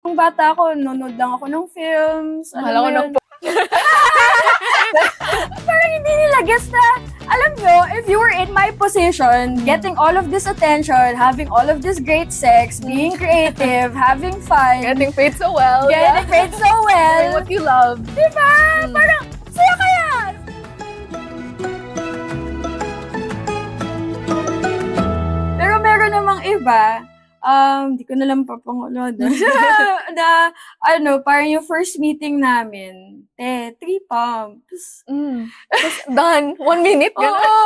Nung bata ako, nanonood lang ako ng films. Mahala ko ng parang hindi nila guess na, alam nyo, if you were in my position, getting all of this attention, having all of this great sex, being creative, having fun, getting paid so well. Getting paid so well. Doing what you love. Diba? Parang, saya kaya! Pero meron namang iba, di ko na lang papangulo na, parang yung first meeting namin, 3 pumps. Done. 1 minute. Oo.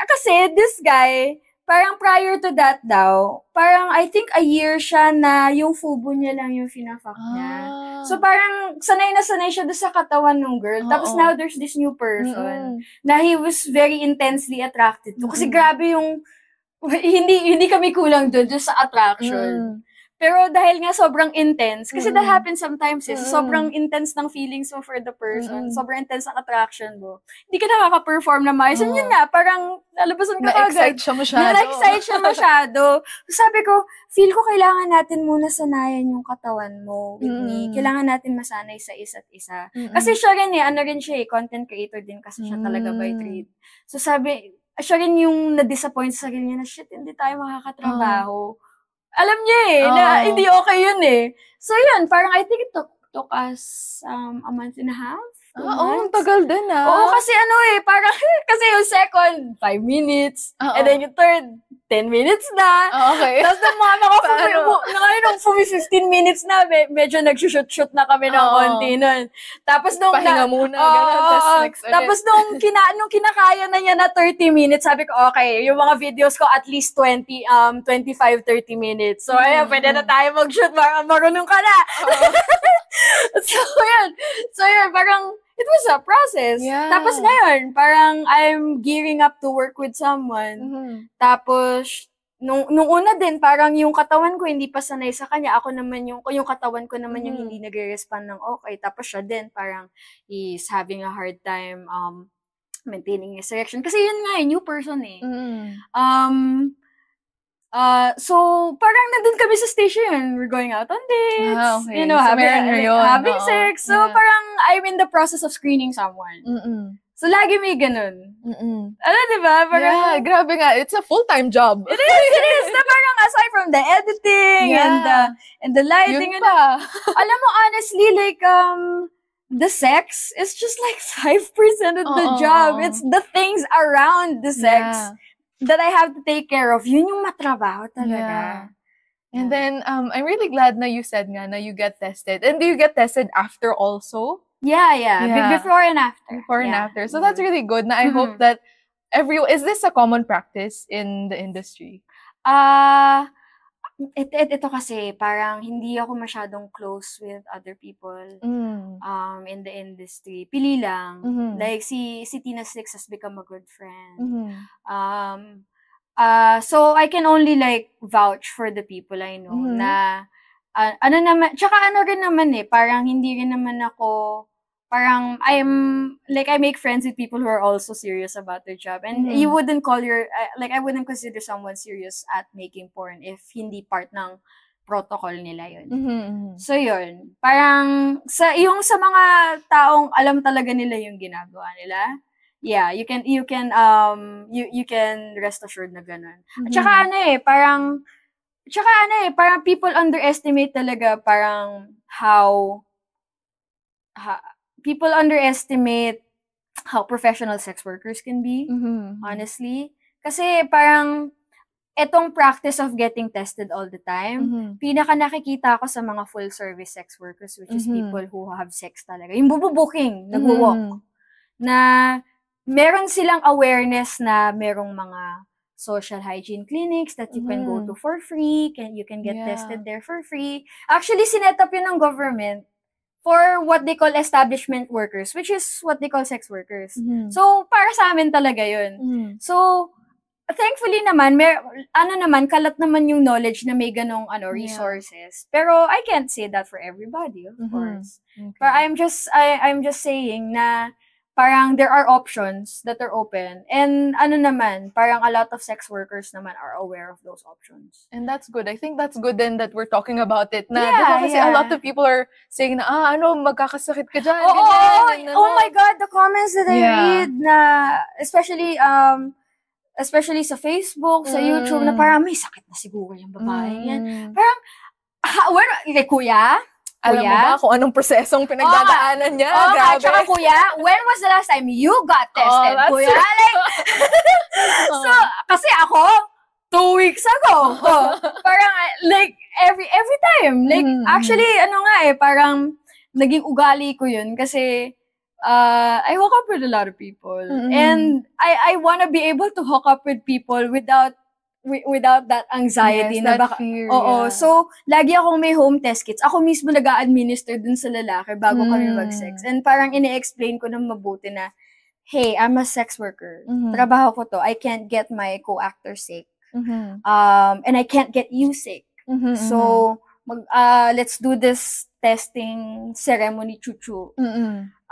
Kasi this guy, parang prior to that daw, parang I think a year siya na yung fubo niya lang yung fina-fuck niya. So parang sanay na sanay siya doon sa katawan ng girl. Tapos now there's this new person na he was very intensely attracted to. Kasi grabe yung hindi kami kulang doon sa attraction. Pero dahil nga sobrang intense, kasi that happens sometimes sobrang intense ng feelings mo for the person, sobrang intense ng attraction mo. Hindi ka nakaka-perform na maayos. Yun nga, parang lalabasan ka na-excite siya masyado. Na-excite siya masyado. Sabi ko, feel ko kailangan natin muna sanayan yung katawan mo with me. Kailangan natin masanay sa isa't isa. Kasi siya rin content creator din kasi siya talaga by trade. So sabi, siya rin yung na-disappoint sa sarili niya na, shit, hindi tayo makakatrabaho. Alam niya na hindi okay yun So yun, parang I think it took us a month and a half. Oo, tagal din Oo, kasi parang, kasi yung second, 5 minutes. And then yung third, 10 minutes na. Okay. Tapos nung nung 15 minutes na, medyo nag-shoot na kami ng konti nun. Tapos nung pahinga muna, tapos nung kinakaya na niya na 30 minutes, sabi ko, okay, yung mga videos ko at least 25-30 minutes. So, ayan, pwede na tayo mag-shoot, marunong ka na. So, yun, parang, it was a process. Yeah. Tapos ngayon, parang I'm gearing up to work with someone. Tapos, nung una din, parang yung katawan ko hindi pa sanay sa kanya. Ako naman yung katawan ko naman yung hindi nagre-respond ng okay. Tapos siya din, parang he's having a hard time maintaining his erection. Kasi yun nga, new person So, parang nandun kami sa station. We're going out on dates. Okay. Having sex. So, parang I'm in the process of screening someone. So, lagi may ganun. Diba? Parang, grabe nga. It's a full-time job. It is. Na parang aside from the editing and the lighting. Alam mo, honestly, like, the sex is just like 5% of the job. It's the things around the sex that I have to take care of. Yun yung matrabaho talaga. And then, I'm really glad na you said nga na you get tested. And do you get tested after also? Yeah. Before and after. Before and after. So that's really good. Na I hope that is this a common practice in the industry? Ito kasi, parang hindi ako masyadong close with other people in the industry. Pili lang. Like, si Tina Six has become a good friend. So, I can only, like, vouch for the people I know na, tsaka rin naman parang hindi rin naman ako, parang I make friends with people who are also serious about their job. And you wouldn't call I wouldn't consider someone serious at making porn if hindi part ng protocol nila yun. So yun, parang sa mga taong alam talaga nila yung ginagawa nila, you can rest assured na ganun. At saka parang people underestimate talaga parang how people underestimate how professional sex workers can be, honestly. Kasi parang etong practice of getting tested all the time, pinaka nakikita ko sa mga full-service sex workers, which is people who have sex talaga. Yung bububuking, nag-walk. Na meron silang awareness na merong mga social hygiene clinics that you can go to for free, you can get tested there for free. Actually, sinet up yun ng government for what they call establishment workers, which is what they call sex workers. So, para sa amin talaga yun. So, thankfully naman, kalat naman yung knowledge na may ganong resources. Pero I can't say that for everybody, of course. Okay. But I'm just saying na parang there are options that are open. And ano naman, parang a lot of sex workers naman are aware of those options. And that's good. I think that's good then that we're talking about it. Na, diba, kasi a lot of people are saying na, magkakasakit ka dyan. Oh my God, the comments that I read na, especially sa Facebook, sa YouTube, na parang may sakit na siguro yung babae yan. Parang, kuya? Alam mo ba kung anong prosesong pinagdadaanan niya? Grabe. At saka kuya, when was the last time you got tested? Kuya, like, so, kasi ako, 2 weeks ago, parang, like, every time, like, actually, parang, naging ugali ko yun, kasi, I hook up with a lot of people, and I wanna be able to hook up with people without that anxiety na baka, fear, so lagi akong may home test kits. Ako mismo nag-a-administer dun sa lalaki bago kami mag-sex. And parang ini-explain ko na mabuti na, hey, I'm a sex worker. Trabaho ko to. I can't get my co-actor sick. And I can't get you sick. So let's do this testing ceremony chuchu.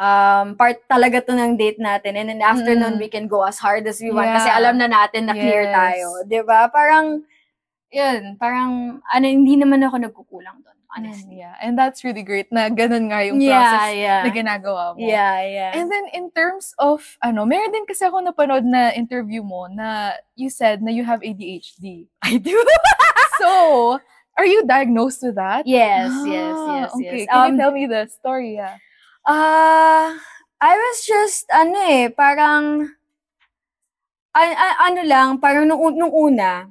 Part talaga to ng date natin, and then after nun, we can go as hard as we want kasi alam na natin na clear tayo. Diba? Parang, yun, parang, hindi naman ako nagkukulang doon, honestly. Yeah, and that's really great na ganun nga yung process na ginagawa mo. Yeah. And then, in terms of, meron din kasi ako napanood na interview mo na you said na you have ADHD. I do. So, are you diagnosed with that? Yes. Okay, can you tell me the story? Yeah. I was just, parang, parang nung una,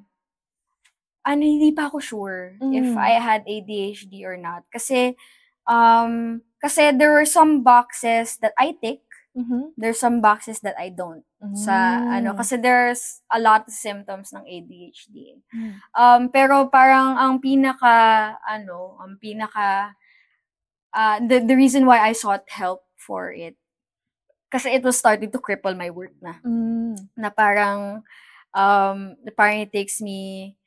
hindi pa ako sure if I had ADHD or not. Kasi there were some boxes that I tick, there's some boxes that I don't. Kasi there's a lot of symptoms ng ADHD. Pero parang the reason why I sought help for it, kasi it was starting to cripple my work na. Na parang it takes me,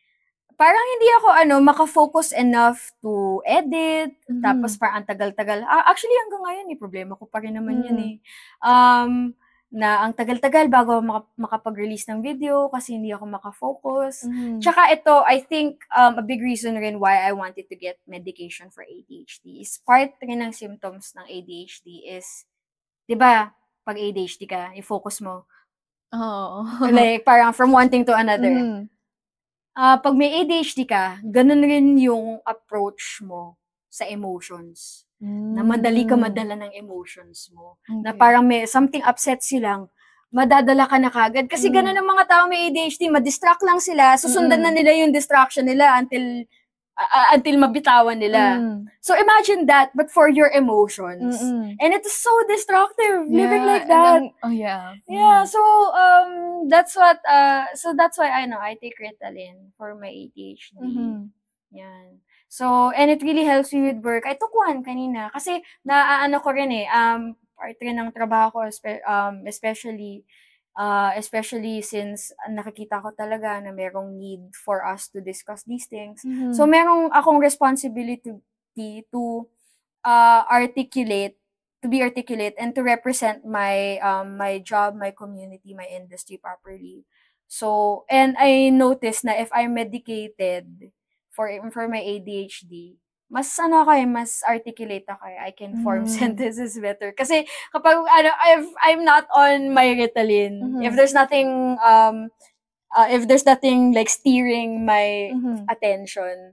parang hindi ako maka-focus enough to edit, tapos parang ang tagal-tagal. Actually, hanggang ngayon, problema ko pa rin naman yun eh. Na ang tagal-tagal bago makapag-release ng video kasi hindi ako maka-focus. Tsaka ito, I think, a big reason rin why I wanted to get medication for ADHD is part rin ng symptoms ng ADHD is, di ba, pag ADHD ka, yung focus mo, like, parang from one thing to another. Pag may ADHD ka, ganun rin yung approach mo sa emotions. Na madali ka madala ng emotions mo. Okay. Na parang may something upsets you lang, madadala ka na kagad. Kasi ganun ang mga tao may ADHD, madistract lang sila, susundan na nila yung distraction nila until mabitawan nila. So imagine that, but for your emotions. And it is so destructive, living like that. So that's why I take Ritalin for my ADHD. Yan. So, and it really helps me with work. I took one kanina. Kasi, ko rin part rin ng trabaho ko, especially since nakikita ko talaga na merong need for us to discuss these things. So, merong akong responsibility to articulate and to represent my my job, my community, my industry properly. So, and I noticed na if I'm medicated for my ADHD, mas mas articulate ako. I can form sentences better. Kasi kapag if I'm not on my Ritalin, if there's nothing like steering my attention,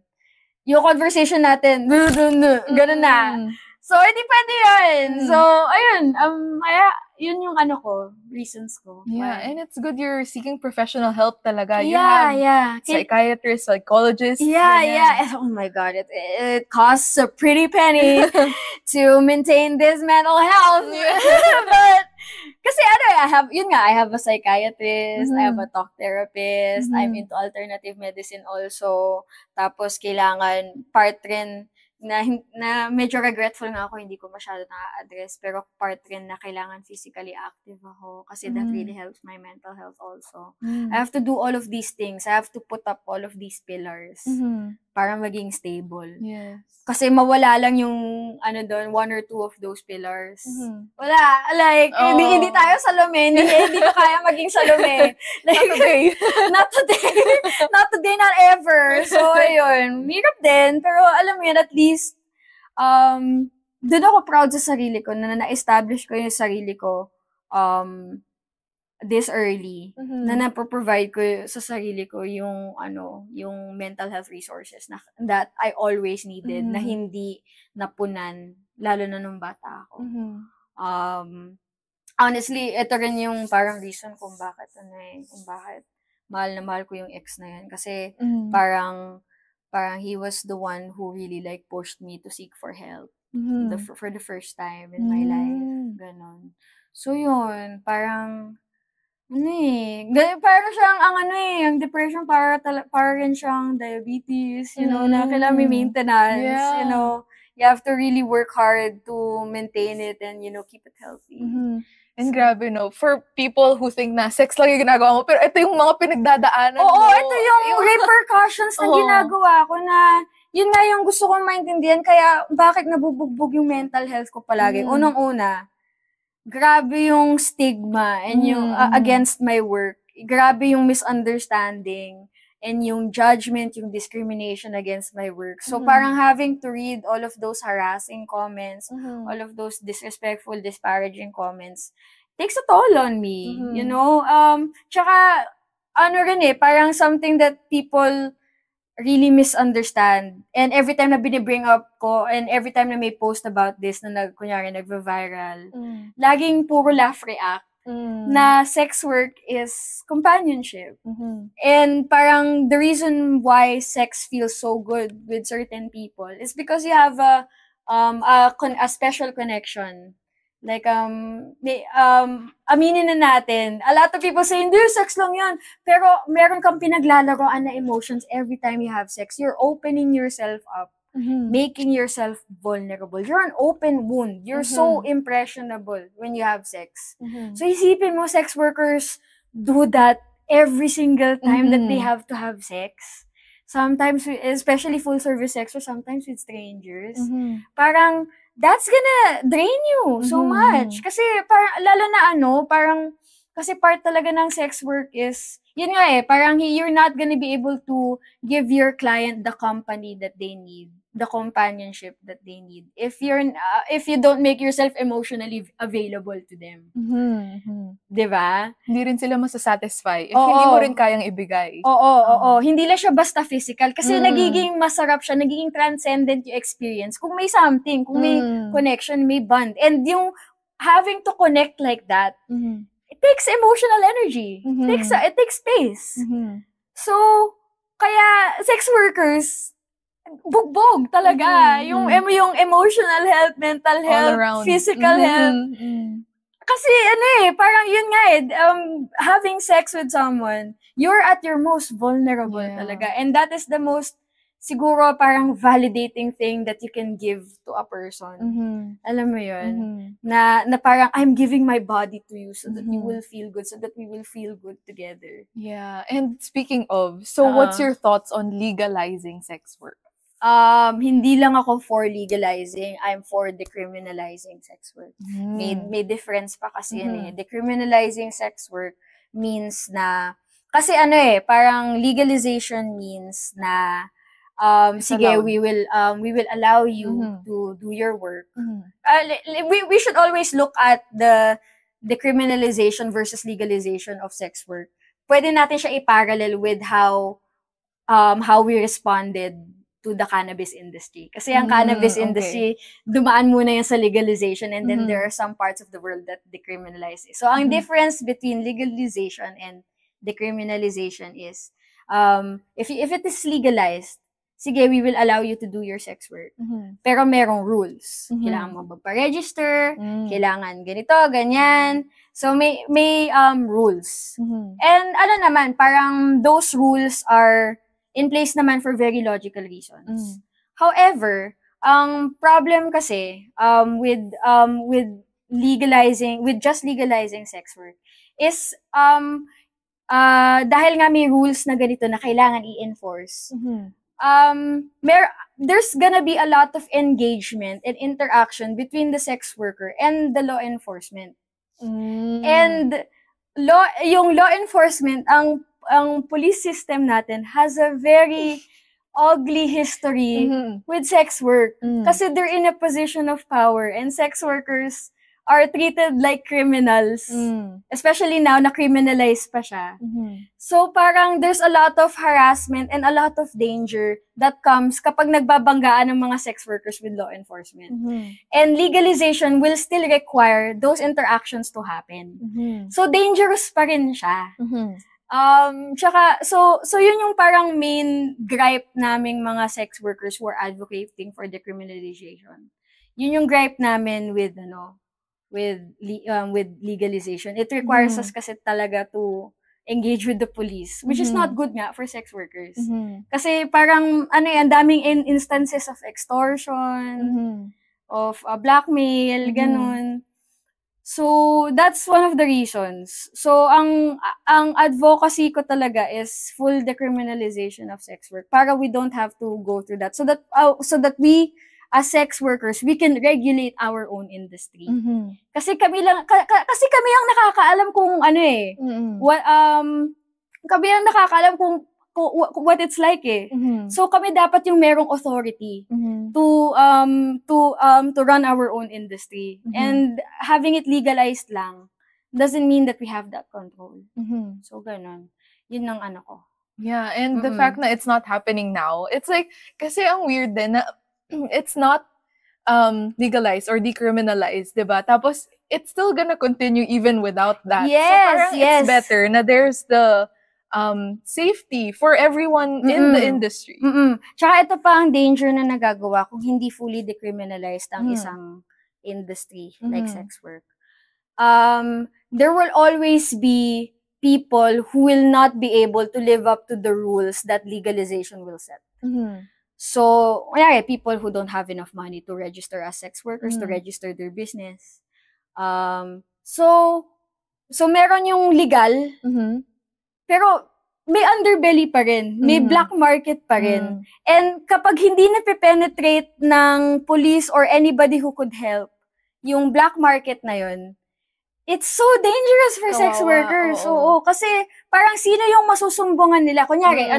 yung conversation natin, ganun na. So, hindi pwede yun. So, ayun, yun yung reasons ko. Yeah, and it's good you're seeking professional help talaga. You have psychiatrists, psychologists. Yeah. Oh my God, it costs a pretty penny to maintain this mental health. But, kasi I have a psychiatrist, I have a talk therapist, I'm into alternative medicine also. Tapos, kailangan part rin na medyo regretful nga ako, hindi ko masyado na-address, pero part rin na kailangan physically active ako kasi that really helps my mental health also. I have to do all of these things. I have to put up all of these pillars para maging stable. Yes. Kasi mawala lang yung, doon, 1 or 2 of those pillars. Wala. Like, hindi tayo Salome. Hindi ko kaya maging Salome. Like, not today. Not today. Not today, not ever. So, ayun. Hirap din. Pero, alam mo yun, at least, doon ako proud sa sarili ko na na-establish ko yung sarili ko, this early, na napro-provide ko sa sarili ko yung mental health resources that I always needed, na hindi napunan, lalo na nung bata ako. Honestly, ito rin yung parang reason kung bakit mahal na mahal ko yung ex na yan. Kasi parang he was the one who really like pushed me to seek for help for the first time in my life. Ganon. So yun, parang parang siyang ang depression para rin siyang diabetes, na kailangan may maintenance, you have to really work hard to maintain it and, keep it healthy. And grabe, for people who think na sex lang yung ginagawa mo, pero ito yung mga pinagdadaanan mo. Oo, ito yung repercussions na ginagawa ko na, yun nga yung gusto kong maintindihan, kaya bakit nabubugbog yung mental health ko palagi. Unang-una, grabe yung stigma and yung against my work. Grabe yung misunderstanding and yung judgment, yung discrimination against my work. So parang having to read all of those harassing comments, all of those disrespectful, disparaging comments, takes a toll on me, Tsaka, parang something that people really misunderstand. And every time na binibring up ko, and every time na may post about this na kunyari nagva-viral, laging puro laugh react na sex work is companionship. And parang the reason why sex feels so good with certain people is because you have a special connection. Like, aminin na natin, a lot of people say, hindi, sex lang yan. Pero, meron kang pinaglalaroan na emotions every time you have sex. You're opening yourself up, making yourself vulnerable. You're an open wound. You're so impressionable when you have sex. So, isipin mo, sex workers do that every single time that they have to have sex. Sometimes, especially full-service sex, or sometimes with strangers. Parang, that's gonna drain you so much. Kasi, parang, lalo na parang, kasi part talaga ng sex work is, yun nga parang you're not gonna be able to give your client the company that they need, the companionship that they need, if you don't make yourself emotionally available to them. Diba? Hindi rin sila masasatisfy if hindi mo rin kayang ibigay. Oo. Hindi lang siya basta physical. Kasi nagiging masarap siya, nagiging transcendent yung experience. Kung may something, kung may connection, may bond. And yung having to connect like that, it takes emotional energy. It takes space. So, kaya sex workers, bugbog talaga. Yung emotional health, mental health, physical health. Kasi parang yun nga having sex with someone, you're at your most vulnerable talaga. And that is the most, siguro parang validating thing that you can give to a person. Alam mo yun? Na parang, I'm giving my body to you so that you will feel good, so that we will feel good together. Yeah. And speaking of, so what's your thoughts on legalizing sex work? Hindi lang ako for legalizing, I'm for decriminalizing sex work. May difference pa kasi yun Decriminalizing sex work means na, kasi parang legalization means na, sige, we will allow you to do your work. We should always look at the decriminalization versus legalization of sex work. Pwede natin siya i-parallel with how we responded to the cannabis industry. Kasi ang cannabis industry, dumaan muna yan sa legalization, and then there are some parts of the world that decriminalize it. So, ang difference between legalization and decriminalization is, if it is legalized, sige, we will allow you to do your sex work. Pero merong rules. Kailangan mo magpa-register, kailangan ganito, ganyan. So, may rules. And naman, parang those rules are in place naman for very logical reasons. However, ang problem kasi with just legalizing sex work is dahil nga may rules na ganito na kailangan i-enforce. there's gonna be a lot of engagement and interaction between the sex worker and the law enforcement. And yung law enforcement, ang police system natin has a very ugly history with sex work. Kasi they're in a position of power and sex workers are treated like criminals. Especially now, na-criminalize pa siya. So parang there's a lot of harassment and a lot of danger that comes kapag nagbabanggaan ng mga sex workers with law enforcement. And legalization will still require those interactions to happen. So dangerous pa rin siya. Tsaka, so yun yung parang main gripe naming mga sex workers who are advocating for decriminalization. Yun yung gripe namin with legalization. It requires us kasi talaga to engage with the police, which is not good nga for sex workers. Kasi parang, daming instances of extortion, of blackmail, ganun. So, that's one of the reasons. So, ang advocacy ko talaga is full decriminalization of sex work para we don't have to go through that. So that we, as sex workers, we can regulate our own industry. Kasi kami ang nakakaalam kung kami ang nakakaalam kung what it's like eh. So kami dapat yung merong authority to run our own industry. And having it legalized lang doesn't mean that we have that control. So ganun. Yun ang ko. Yeah, and the fact that it's not happening now, it's like, kasi ang weird din na it's not legalized or decriminalized, diba? Tapos, it's still gonna continue even without that. Yes, so parang it's better na there's the safety for everyone in the industry. Tsaka ito pa ang danger na nagagawa kung hindi fully decriminalized ang isang industry like sex work. There will always be people who will not be able to live up to the rules that legalization will set. So, people who don't have enough money to register as sex workers, to register their business. So meron yung legal, pero may underbelly pa rin, may black market pa rin. And kapag hindi na-penetrate ng police or anybody who could help yung black market na yun, it's so dangerous for sex workers. Oo, kasi parang sino yung masusumbungan nila? Kunyari,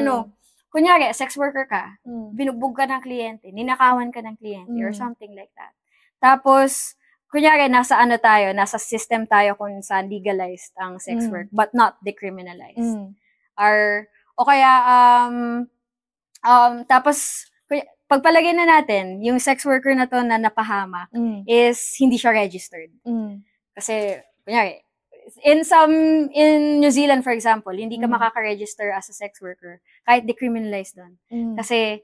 sex worker ka, binugbog ka ng kliyente, ninakawan ka ng kliyente, or something like that. Tapos, kunyari, nasa system tayo kung saan legalized ang sex work, but not decriminalized. Tapos, pagpalagay na natin, yung sex worker na to na napahamak is hindi siya registered. Kasi, kunyari, in New Zealand, for example, hindi ka makaka-register as a sex worker kahit decriminalized doon. Kasi,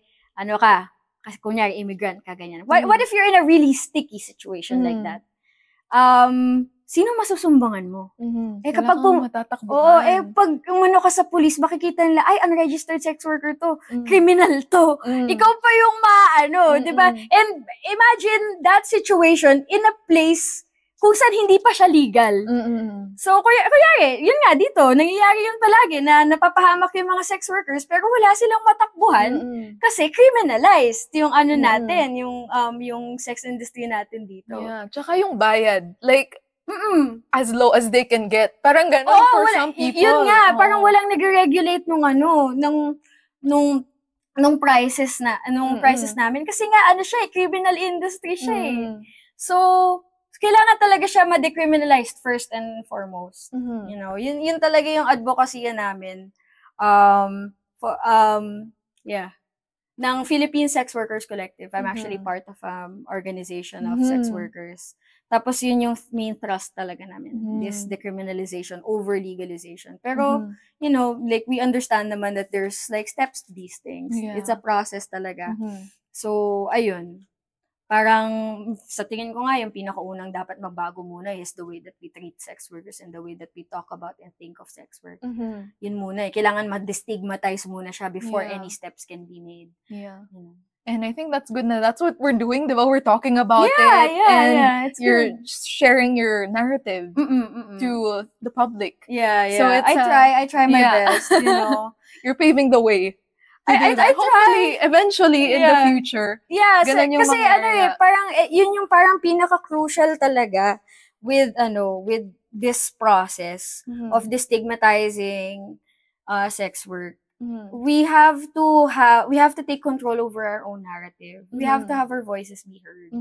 kasi kunyari, immigrant ka, ganyan. What if you're in a really sticky situation like that? Sino masusumbungan mo? Kapag matatakbuhan. Pag umano ka sa police, makikita nila, ay, unregistered sex worker to, criminal to. Ikaw pa yung diba? And imagine that situation in a place kung saan hindi pa siya legal. So, kunyari, yun nga dito, nangyayari yun palagi na napapahamak yung mga sex workers pero wala silang matakbuhan kasi criminalized yung natin, yung sex industry natin dito. Yeah, tsaka yung bayad. Like, as low as they can get. Parang ganun for some people. Yun nga, parang walang nag-regulate nung prices namin. Kasi nga, criminal industry siya eh. So, kailangan talaga siya ma-decriminalized first and foremost. You know, yun talaga yung advocacy namin. Ng Philippine Sex Workers Collective. I'm actually part of organization of sex workers. Tapos yun yung main thrust talaga namin. This decriminalization over legalization. Pero, you know, like we understand naman that there's like steps to these things. Yeah. It's a process talaga. So, ayun. Parang, sa tingin ko nga, yung pinakaunang dapat magbago muna is the way that we treat sex workers and the way that we talk about and think of sex work. Yun muna eh. Kailangan ma-destigmatize muna siya before any steps can be made. Yeah. And I think that's good na that's what we're doing, diba? We're talking about it. And you're sharing your narrative to the public. Yeah. So I try my best, you know. You're paving the way. do that. Hopefully, eventually, in the future. Yeah, kasi parang, yun yung parang pinaka-crucial talaga with this process of destigmatizing sex work. We have to take control over our own narrative. We have to have our voices be heard.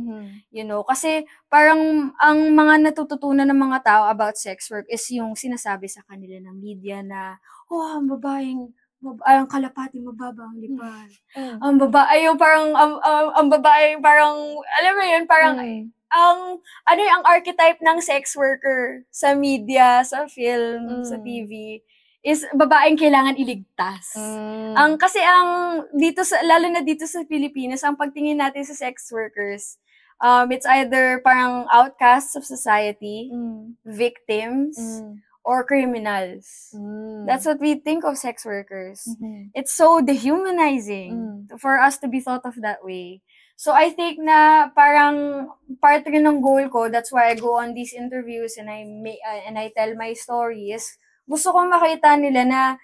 Kasi parang ang mga natututunan ng mga tao about sex work is yung sinasabi sa kanila ng media na, ang babaeng ang kalapati mababa ang lipad. Ang babae yung parang ang babae parang alam mo yun parang ang archetype ng sex worker sa media, sa film, sa TV is babaeng kailangan iligtas. Kasi lalo na dito sa Pilipinas, ang pagtingin natin sa sex workers, it's either parang outcasts of society, victims, or criminals. That's what we think of sex workers. It's so dehumanizing for us to be thought of that way. So I think na parang part rin ng goal ko, that's why I go on these interviews and I tell my stories. Gusto kong makita nila na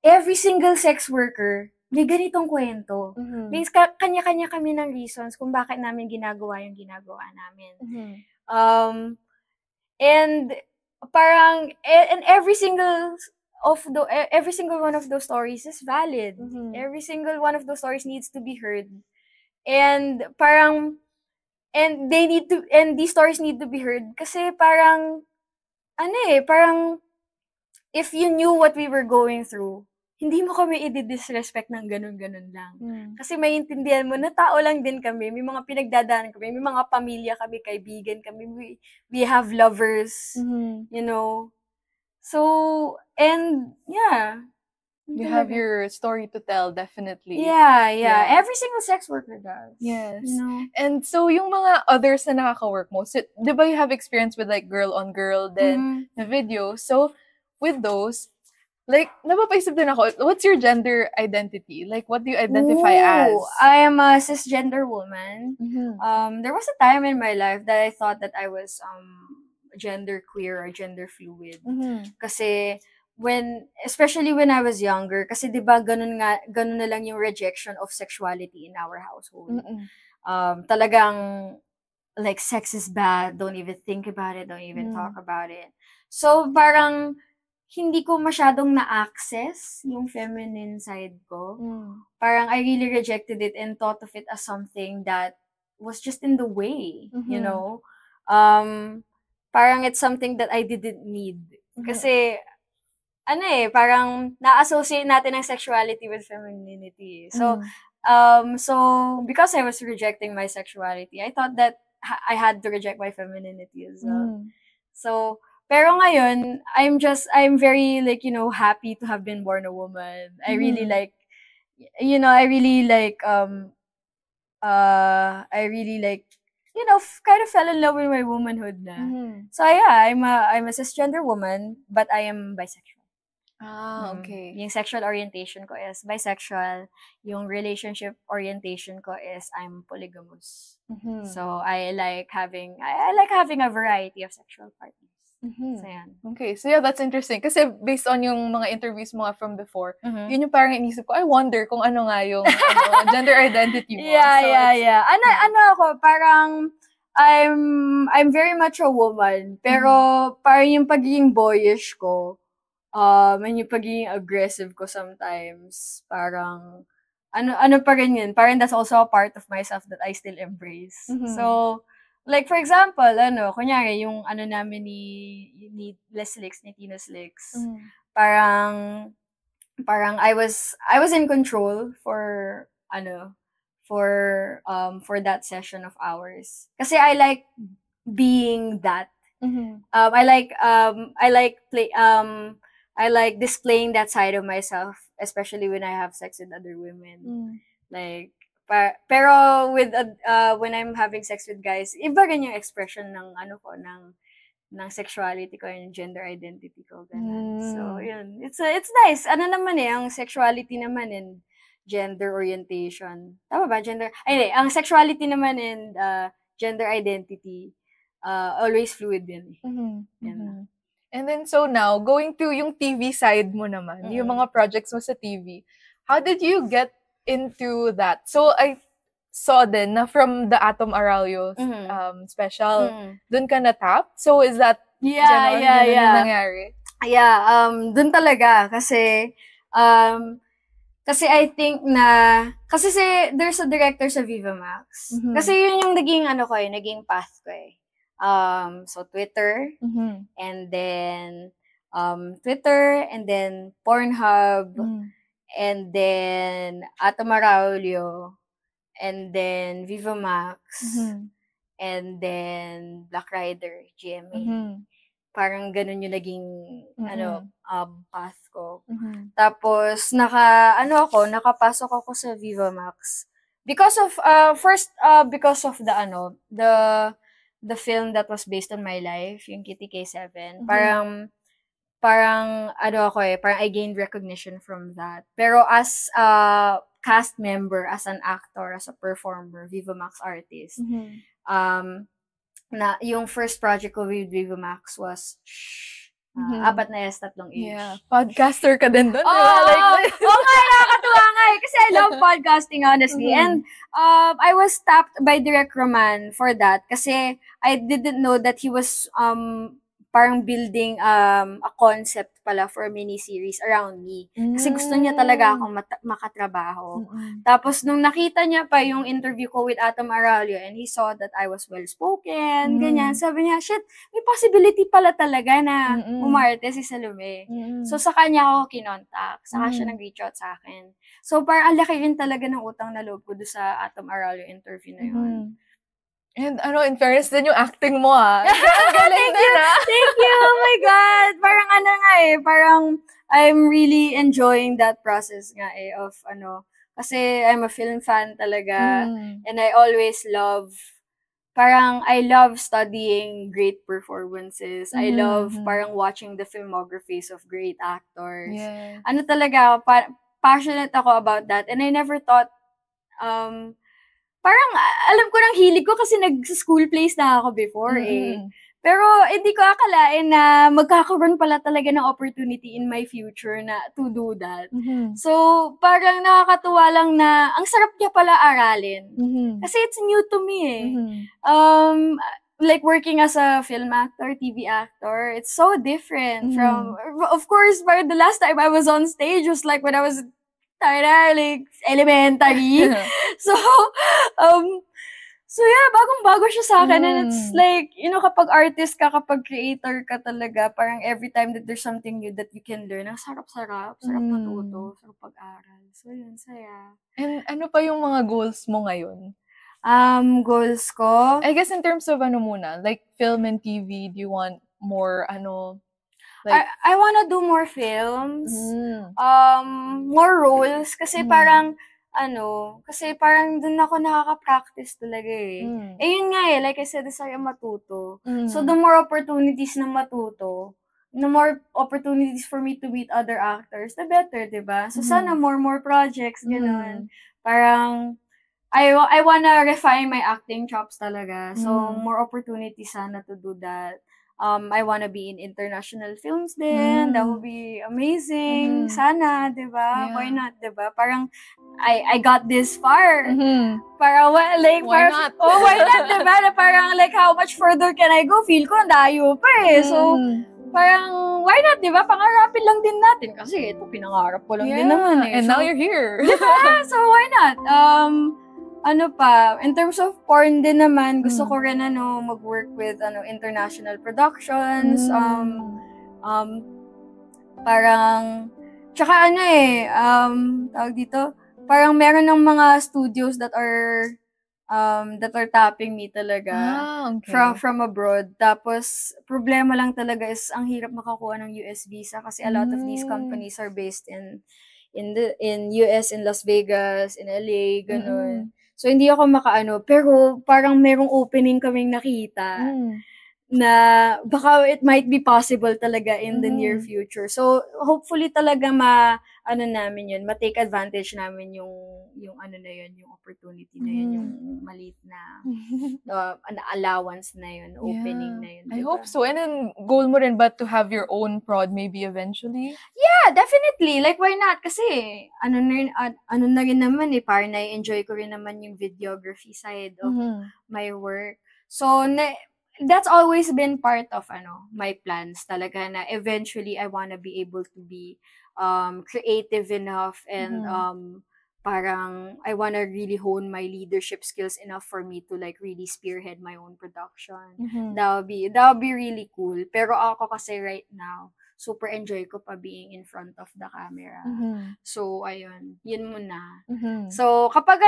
every single sex worker may ganitong kwento. May kanya-kanya kami ng reasons kung bakit namin ginagawa yung ginagawa namin. And parang and every single one of those stories is valid. Every single one of those stories needs to be heard. And these stories need to be heard kasi parang if you knew what we were going through, hindi mo kami i-disrespect ng ganun-ganun lang. Kasi maintindihan mo na tao lang din kami, may mga pinagdadaanan kami, may mga pamilya kami, kaibigan kami, we have lovers, So, and yeah. You have your story to tell, definitely. Yeah. Every single sex worker does. Yes. And so, yung mga others na nakaka-work mo, so, di ba you have experience with like girl-on-girl, then the video. So, with those, like, napapaisip din ako, what's your gender identity? Like, what do you identify as? I am a cisgender woman. There was a time in my life that I thought that I was gender queer or gender fluid. Kasi, especially when I was younger, kasi diba ganun na lang yung rejection of sexuality in our household. Talagang, like, sex is bad, don't even think about it, don't even talk about it. So, parang, hindi ko masyadong na-access yung feminine side ko. Parang, I really rejected it and thought of it as something that was just in the way, Parang, it's something that I didn't need. Kasi, parang na-associate natin ang sexuality with femininity. So, because I was rejecting my sexuality, I thought that I had to reject my femininity as well. So, pero ngayon, I'm very, like, happy to have been born a woman. I really like, kind of fell in love with my womanhood na. So, yeah, I'm a cisgender woman, but I am bisexual. Okay. Yung sexual orientation ko is bisexual. Yung relationship orientation ko is I'm polygamous. So I like having a variety of sexual partners. So yan. Okay, so yeah, that's interesting. Kasi based on yung mga interviews mo from before, yun yung parang inisip ko, I wonder kung ano nga yung gender identity mo. Yeah. Ako, parang I'm very much a woman. Pero parang yung pagiging boyish ko, and yung pagiging aggressive ko sometimes, parang, ano pa rin yun, parang that's also a part of myself that I still embrace. So, like, for example, kunyari, yung namin ni Leslix, ni Tina Slix, parang I was in control for that session of ours. Kasi I like being that. I like displaying that side of myself, especially when I have sex with other women. Like, pero with when I'm having sex with guys, iba rin yung expression ng sexuality ko, yung gender identity ko. So, yun. It's nice. Ang sexuality naman and gender orientation. Tama ba? Ang sexuality naman and gender identity, always fluid din. And then, so now, going to yung TV side mo naman, yung mga projects mo sa TV, how did you get into that. So, I saw din na from the Atom Aralio special, dun ka na-tap? So, is that ganon yung nangyari? Yeah, dun talaga. Kasi I think na, kasi there's a director sa Viva Max. Kasi yun yung naging path ko eh. So, Twitter, and then, Pornhub, and then Atom Aralio, and then Viva Max, and then Black Rider, GMA. Parang ganun yung naging, path ko. Tapos, nakapasok ako sa Viva Max. Because of, because of the film that was based on my life, yung Kitty K7. Parang I gained recognition from that. Pero as a cast member, as an actor, as a performer, Viva Max artist, na yung first project ko with Viva Max was 4 na S, 3 H. Yeah. Podcaster ka din doon, di ba? Nakakatuwa nga eh. Kasi I love podcasting, honestly. And I was tapped by Direk Roman for that. Kasi I didn't know that he was parang building a concept pala for a mini-series around me. Kasi gusto niya talaga akong makatrabaho. Tapos, nung nakita niya pa yung interview ko with Atom Aralio and he saw that I was well-spoken, ganyan, sabi niya, shit, may possibility pala talaga na umarte si Salome. So, sa kanya ako kinontak. Saka siya nag-reach out sa akin. So, parang laki rin talaga ng utang na loob ko doon sa Atom Aralio interview na yun. And in fairness din yung acting mo Galing din Thank you! Oh my God! Parang I'm really enjoying that process nga of kasi I'm a film fan talaga and I always I love studying great performances. I love parang watching the filmographies of great actors. Yeah. Talaga, passionate ako about that and I never thought parang alam ko ng hilig ko kasi nag-school plays na ako before eh. Pero hindi ko akalain na magkakaroon pala talaga ng opportunity in my future na to do that. So, parang nakakatuwa lang na ang sarap niya pala aralin. Kasi it's new to me eh. Like working as a film actor, TV actor, it's so different from, of course, the last time I was on stage was like when I was like elementary. So yeah, bagong-bago siya sa akin and it's like, kapag artist ka, kapag creator ka talaga, parang every time that there's something new that you can learn, ang sarap matuto, sarap pag-aral. So yun, saya. And ano pa yung mga goals mo ngayon? Goals ko? I guess in terms of muna, like film and TV, do you want more like, I wanna do more films, more roles, kasi parang, dun ako nakaka-practice talaga eh. Yun nga eh, like I said, desire matuto. So, the more opportunities na matuto, the more opportunities for me to meet other actors, the better, diba? So, sana more projects, gano'n. Parang, I wanna refine my acting chops talaga. So, more opportunities sana to do that. I wanna be in international films din. That would be amazing. Sana, diba? Yeah. Why not, diba? Parang, I got this far. Parang, why not? Oh, why not, diba? Na parang, like, how much further can I go? Feel ko, dayo pa eh. So, parang, why not, diba? Pangarapin lang din natin. Kasi, ito, pinangarap ko lang din naman eh. And so, now you're here. Diba? So, why not? In terms of porn din naman, gusto ko rin mag-work with international productions. Parang tsaka tawag dito, parang meron ng mga studios that are tapping me talaga from abroad. Tapos problema lang talaga is ang hirap makakuha ng US visa kasi a lot of these companies are based in US, in Las Vegas, in LA, ganun. So, hindi ako pero parang merong opening kaming nakita na baka it might be possible talaga in the near future. So, hopefully talaga namin yun, ma-take advantage namin yung ano na yun, yung opportunity na yun, yung maliit na allowance na yun, opening na yun. I hope so. And then, goal mo rin ba to have your own prod maybe eventually? Yeah, definitely. Like, why not? Kasi, ano na rin naman parang na-enjoy ko rin naman yung videography side of my work. So, that's always been part of my plans talaga na eventually I wanna be able to be creative enough and parang I wanna really hone my leadership skills enough for me to like really spearhead my own production. That would be really cool. Pero ako kasi right now, super enjoy ko pa being in front of the camera. So, ayun. Yun muna. So, kapag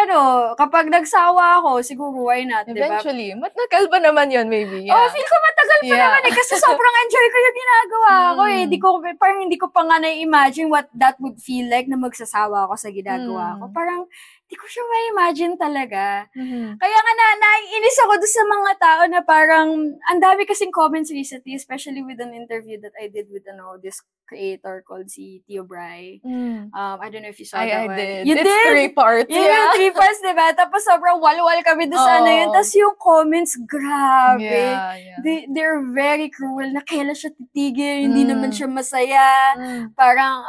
nagsawa ako, siguro, why not, eventually. Diba? Matagal ba naman yun, maybe? Yeah. Feel ko matagal pa naman kasi sobrang enjoy ko yung ginagawa ko parang hindi ko pa nga na-imagine what that would feel like na magsasawa ako sa ginagawa ko. Parang, hindi ko siya ma-imagine talaga. Kaya nga naiinis ako doon sa mga tao na parang, ang dami kasing comments recently, especially with an interview that I did with this creator called si Tio Bry. I don't know if you saw that one. I did. It's 3 parts. Yeah, 3 parts, diba? Tapos sobrang walwal kami doon sa yun. Tapos yung comments, grabe. Yeah. They're very cruel na kailan siya titigil, hindi naman siya masaya. Parang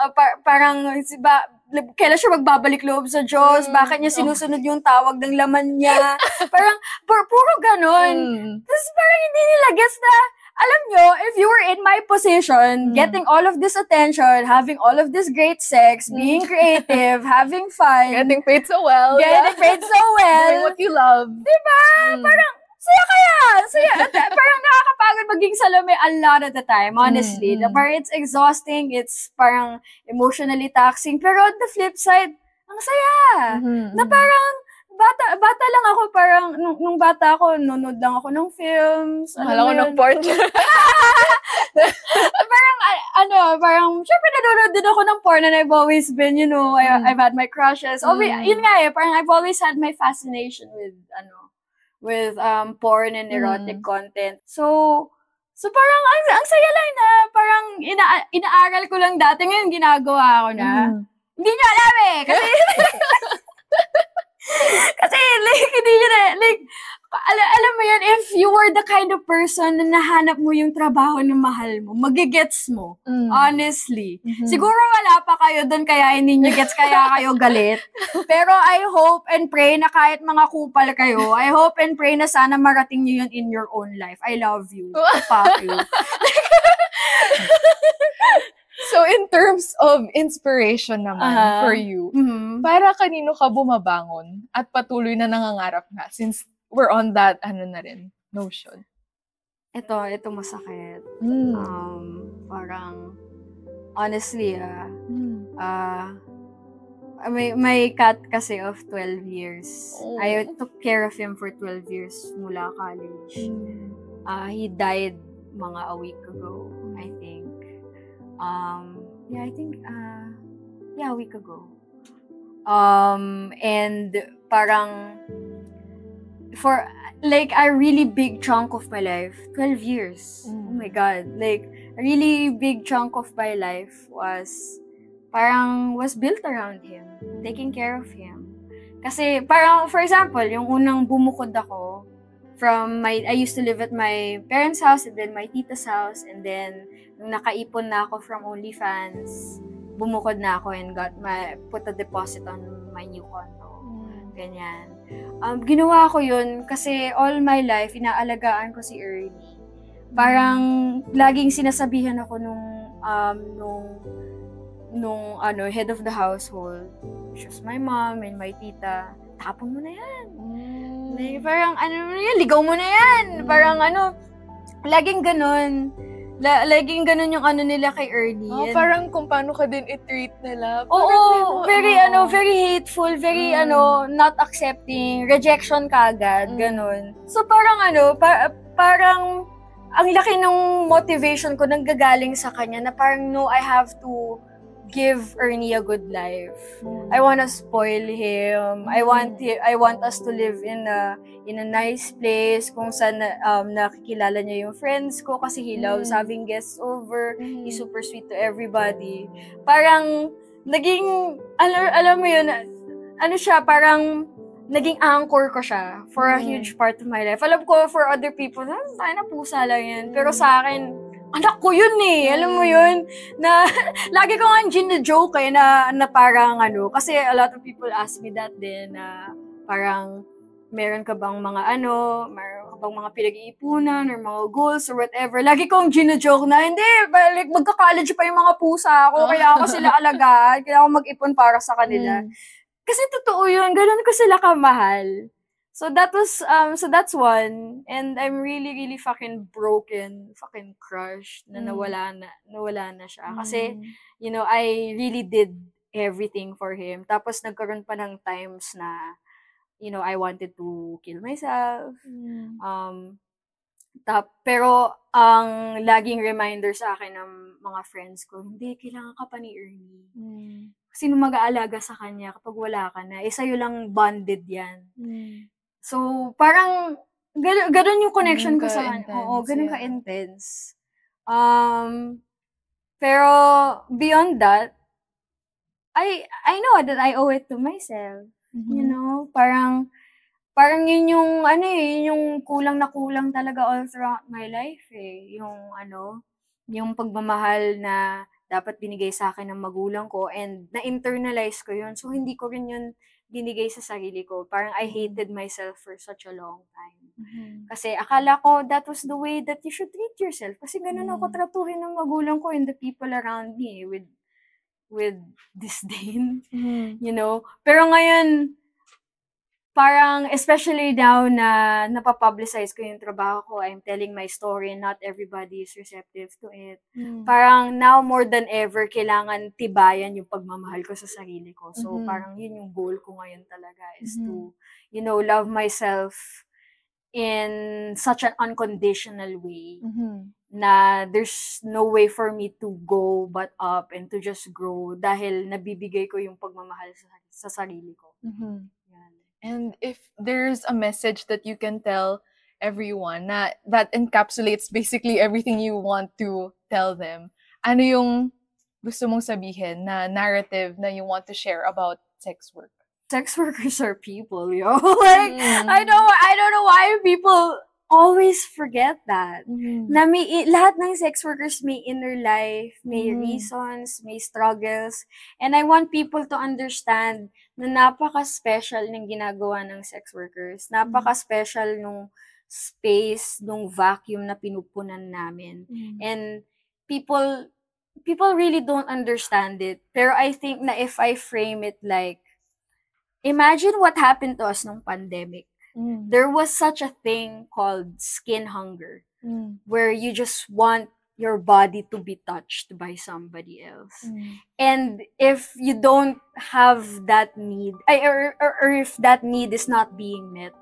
kailan siya magbabalik loob sa Diyos, bakit niya sinusunod yung tawag ng laman niya. Parang, puro ganon. Tapos parang hindi nila gets na, alam nyo, if you were in my position, getting all of this attention, having all of this great sex, being creative, having fun. Getting paid so well. Doing what you love. Diba? Parang, saya. Parang nakakapagod maging salome a lot of the time, honestly. Parang it's exhausting, it's parang emotionally taxing. Pero on the flip side, ang saya. Na parang, bata lang ako, parang, nung bata ako, nunod lang ako ng films. Mahal ako ng porn. Parang, syempre nanonood din ako ng porn and I've always been, I've had my crushes. Yun nga parang I've always had my fascination with porn and erotic content. So parang ang saya lang na parang inaaral ko lang dati, ngayon ginagawa ko na. Hindi niyo alam kasi like hindi niyo alam mo yun, if you were the kind of person na nahanap mo yung trabaho na mahal mo, magigets mo. Honestly. Siguro wala pa kayo doon kaya hindi nyo gets, kaya kayo galit. Pero I hope and pray na kahit mga kupal kayo, I hope and pray na sana marating nyo yun in your own life. I love you. Fuck you. So, in terms of inspiration naman for you, para kanino ka bumabangon at patuloy na nangangarap nga since we're on that, notion? Ito masakit. Parang, honestly, my cat kasi of 12 years. I took care of him for 12 years mula college. He died a week ago, I think. A week ago. And parang, for like a really big chunk of my life, 12 years. Oh my God. Like, a really big chunk of my life was built around him, taking care of him. Kasi parang, for example, yung unang bumukod ako I used to live at my parents' house and then my tita's house, and then nung nakaipon na ako from OnlyFans, bumukod na ako and put a deposit on my new condo. Ganyan. Ginawa ko yun kasi all my life, inaalagaan ko si Ernie. Parang, laging sinasabihan ako nung head of the household. She was my mom and my tita. Tapon mo na yan. Like, parang, ligaw mo na yan. Parang, laging ganun. Laging ganun yung nila kay Ernie. Parang kung paano ka din i-treat nila. Very hateful, very, not accepting, rejection kagad, ganun. So, parang, parang, ang laki ng motivation ko nanggagaling sa kanya na parang, no, I have to give Ernie a good life. I wanna spoil him. I want us to live in a nice place kung saan nakikilala niya yung friends ko kasi he loves having guests over. He's super sweet to everybody. Parang naging, alam mo yun, ano siya, parang, naging anchor ko siya for a huge part of my life. Alam ko, for other people, tayo na pusa lang yan. Pero sa akin, anak ko yun eh. Alam mo yun? Na, lagi ko nga gina-joke eh, na parang kasi a lot of people ask me that din, na parang, meron ka bang mga meron ka bang mga pinag-iipunan or mga goals or whatever. Lagi kong gina-joke na, hindi, like, magka-college pa yung mga pusa ako, kaya ako sila alagaan, kaya ako mag-ipon para sa kanila. Kasi totoo yun, ganun ko sila kamahal. So that's one. And I'm really, really fucking broken, fucking crushed na nawala na siya. Kasi, I really did everything for him. Tapos nagkaroon pa ng times na, I wanted to kill myself. Pero ang laging reminder sa akin ng mga friends ko, hindi, kailangan ka pa ni Ernie. Sino mag-aalaga sa kanya kapag wala ka na? Sa'yo lang bonded yan. So, parang, ganun yung connection ko sa kanya. Oo, ganun ka-intense. Pero, beyond that, I know that I owe it to myself. You know? Parang yun yung, yung kulang na kulang talaga all throughout my life eh. Yung pagmamahal na dapat binigay sa akin ng magulang ko and na-internalize ko yun. So, hindi ko rin yun binigay sa sarili ko. Parang I hated myself for such a long time. Kasi akala ko that was the way that you should treat yourself. Kasi ganun ako tratuhin ng magulang ko and the people around me with disdain. You know? Pero ngayon, parang, especially now na napapublicize ko yung trabaho ko, I'm telling my story and not everybody is receptive to it. Parang, now more than ever, kailangan tibayan yung pagmamahal ko sa sarili ko. So, parang yun yung goal ko ngayon talaga is to, love myself in such an unconditional way na there's no way for me to go but up and to just grow dahil nabibigay ko yung pagmamahal sa sarili ko. And if there's a message that you can tell everyone that encapsulates basically everything you want to tell them, ano yung gusto mong sabihin na narrative na you want to share about sex work? Sex workers are people, yo. Like, I don't know why people always forget that. Na lahat ng sex workers may inner life, may reasons, may struggles. And I want people to understand na napaka-special ng ginagawa ng sex workers. Napaka-special nung space, nung vacuum na pinupunan namin. And people really don't understand it. Pero I think na if I frame it like, imagine what happened to us nung pandemic. There was such a thing called skin hunger, where you just want your body to be touched by somebody else. And if you don't have that need, or if that need is not being met,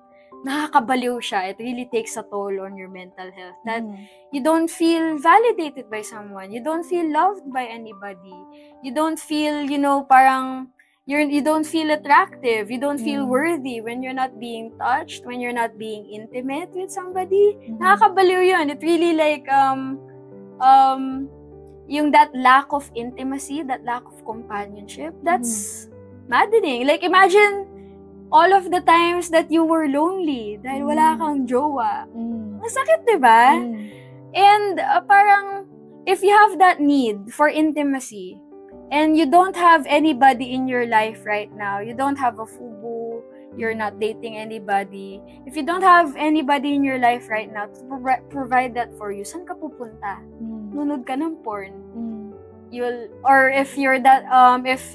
nakakabaliw siya. It really takes a toll on your mental health. That you don't feel validated by someone. You don't feel loved by anybody. You don't feel, parang, you don't feel attractive. You don't feel worthy when you're not being touched, when you're not being intimate with somebody. Nakakabaliw yun. It really like, yung that lack of intimacy, that lack of companionship, that's maddening. Like, imagine all of the times that you were lonely dahil wala kang jowa. Masakit, diba? And parang, if you have that need for intimacy, and you don't have anybody in your life right now, you don't have a FUBU, you're not dating anybody, if you don't have anybody in your life right now to provide that for you, saan ka pupunta? Nunod ka ng porn. Or if you're that, if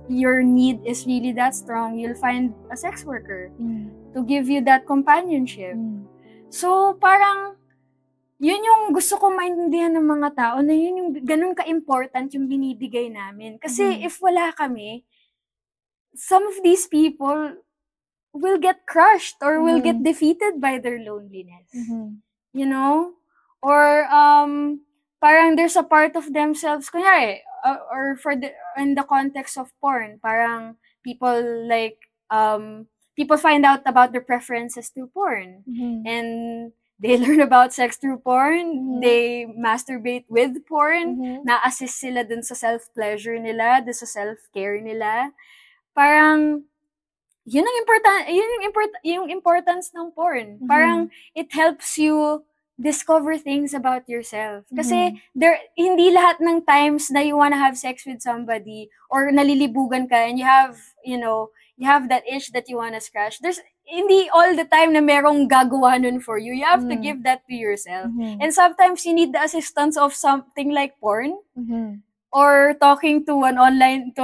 your need is really that strong, you'll find a sex worker to give you that companionship. So, parang, yun yung gusto ko maintindihan ng mga tao na yun yung ganun ka-important yung binibigay namin. Kasi if wala kami, some of these people will get crushed or will get defeated by their loneliness. You know? Or parang there's a part of themselves, kunyari, or in the context of porn, parang people like, people find out about their preferences through porn. And they learn about sex through porn, they masturbate with porn, na-assist sila dun sa self-pleasure nila, dun sa self-care nila. Parang, yun yung importance ng porn. Parang, it helps you discover things about yourself. Kasi, hindi lahat ng times na you wanna have sex with somebody, or nalilibugan ka, and you have that itch that you wanna scratch. Hindi all the time na merong gagawa nun for you. You have to give that to yourself. And sometimes you need the assistance of something like porn, or talking to an online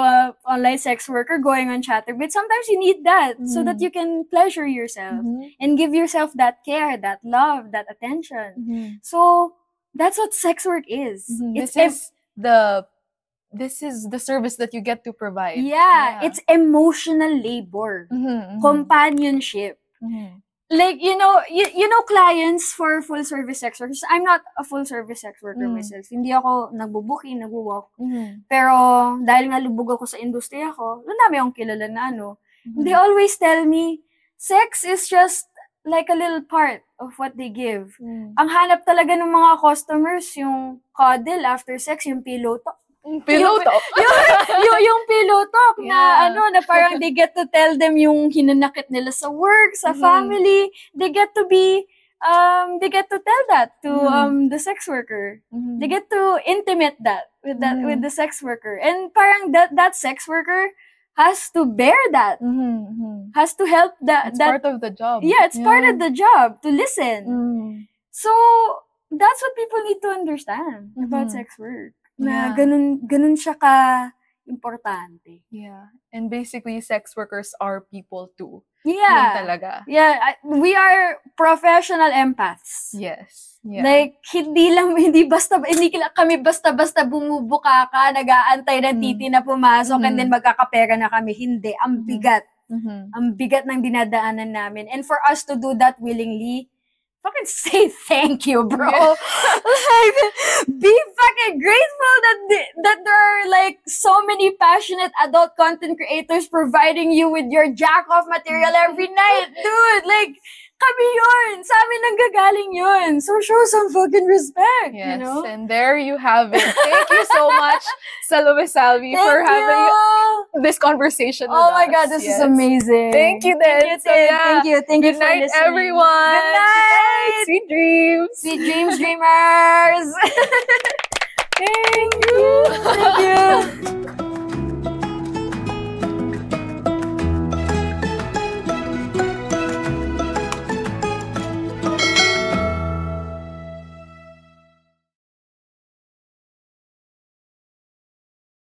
sex worker, going on Chatterbit. Sometimes you need that so that you can pleasure yourself and give yourself that care, that love, that attention. So that's what sex work is. This is the service that you get to provide. Yeah. It's emotional labor, companionship. Like, you know clients for full service sex workers. I'm not a full service sex worker myself. Hindi ako nagbo-booking, nagwo-walk. Pero dahil nga lubog ako sa industriya ko, doon namin akong kilala na They always tell me, sex is just like a little part of what they give. Ang hanap talaga ng mga customers, yung cuddle after sex, yung pillow talk. Pillow talk. yung pillow talk na na parang they get to tell them yung hinanakit nila sa work, sa family. They get to tell that to the sex worker. They get to intimate that with the sex worker. And parang that sex worker has to bear that. Has to help It's part of the job. Yeah, it's part of the job to listen. So that's what people need to understand about sex work. Na ganun siya ka-importante. Yeah. And basically, sex workers are people too. Yeah. Yun talaga. Yeah. We are professional empaths. Yes. Yeah. Like, hindi kami basta-basta bumubuka ka, nag-aantay ng titi na pumasok, and then magkakapera na kami. Hindi. Ang bigat. Ang bigat ng dinadaanan namin. And for us to do that willingly, fucking say thank you, bro. Like, be fucking grateful that there are like so many passionate adult content creators providing you with your jack-off material every night. Dude, like, kami yun. Sa amin nanggagaling yun. So show some fucking respect, yes, you know? And there you have it. Thank you so much, Salome Salvi, for having this conversation with us. Oh my God, this is amazing. Thank you, then. Thank you for listening. Good night, everyone. Good night. Sweet dreams. Sweet dreams, dreamers. Thank you. Thank you.